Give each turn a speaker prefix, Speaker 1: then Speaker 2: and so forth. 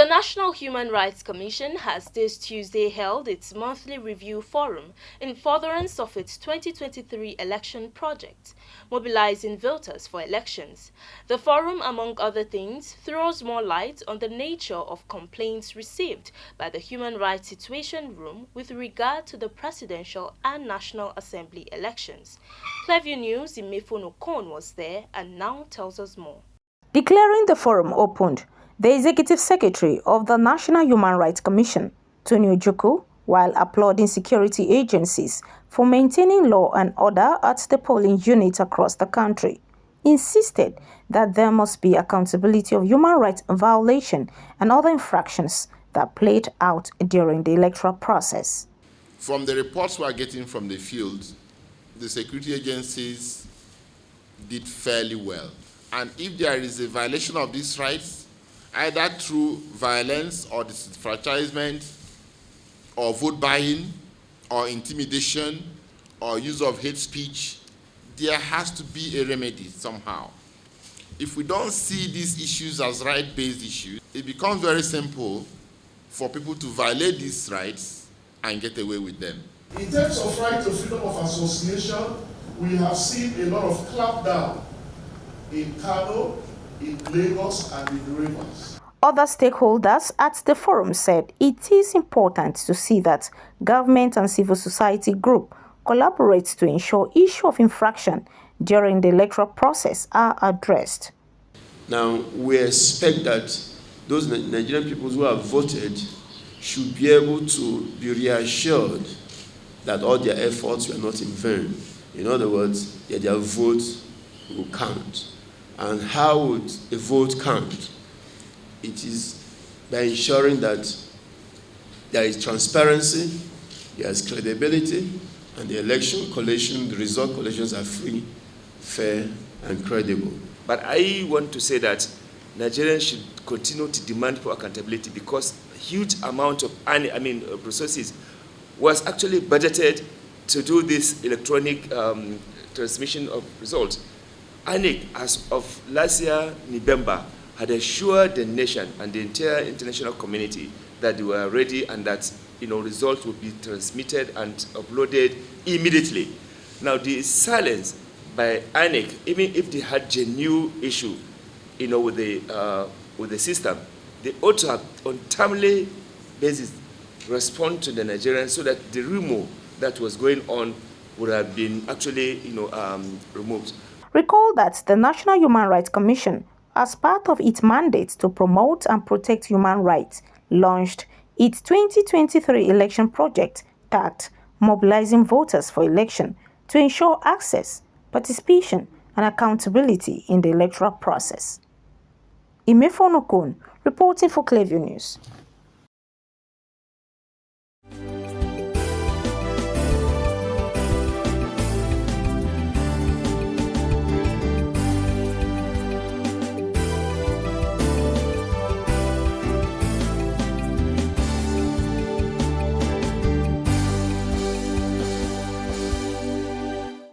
Speaker 1: The National Human Rights Commission has this Tuesday held its monthly review forum in furtherance of its 2023 election project, mobilizing voters for elections. The forum, among other things, throws more light on the nature of complaints received by the Human Rights Situation Room with regard to the presidential and National Assembly elections. Clearview News' Imefonu Okon was there and now tells us more.
Speaker 2: Declaring the forum opened, the Executive Secretary of the National Human Rights Commission, Tony Ojukwu, while applauding security agencies for maintaining law and order at the polling units across the country, insisted that there must be accountability of human rights violation and other infractions that played out during the electoral process.
Speaker 3: From the reports we are getting from the field, the security agencies did fairly well. And if there is a violation of these rights, either through violence or disenfranchisement or vote buying or intimidation or use of hate speech, there has to be a remedy somehow. If we don't see these issues as right-based issues, it becomes very simple for people to violate these rights and get away with them.
Speaker 4: In terms of right to freedom of association, we have seen a lot of clampdown in Kano, in Lagos, and in Rivers.
Speaker 2: Other stakeholders at the forum said it is important to see that government and civil society group collaborate to ensure issues of infraction during the electoral process are addressed.
Speaker 5: Now, we expect that those Nigerian people who have voted should be able to be reassured that all their efforts were not in vain. In other words, that their vote will count. And how would a vote count? It is by ensuring that there is transparency, there is credibility, and the election collation, the result collations are free, fair, and credible.
Speaker 6: But I want to say that Nigerians should continue to demand for accountability because a huge amount of resources was actually budgeted to do this electronic transmission of results. INEC, as of last year, November, had assured the nation and the entire international community that they were ready and that results would be transmitted and uploaded immediately. Now, the silence by INEC, even if they had genuine issue, with the system, they ought to have, on timely basis, respond to the Nigerians so that the rumor that was going on would have been actually, removed.
Speaker 2: Recall that the National Human Rights Commission, as part of its mandate to promote and protect human rights, launched its 2023 election project tagged Mobilizing Voters for Election to ensure access, participation, and accountability in the electoral process. Imefonu Okon, reporting for Clearview News.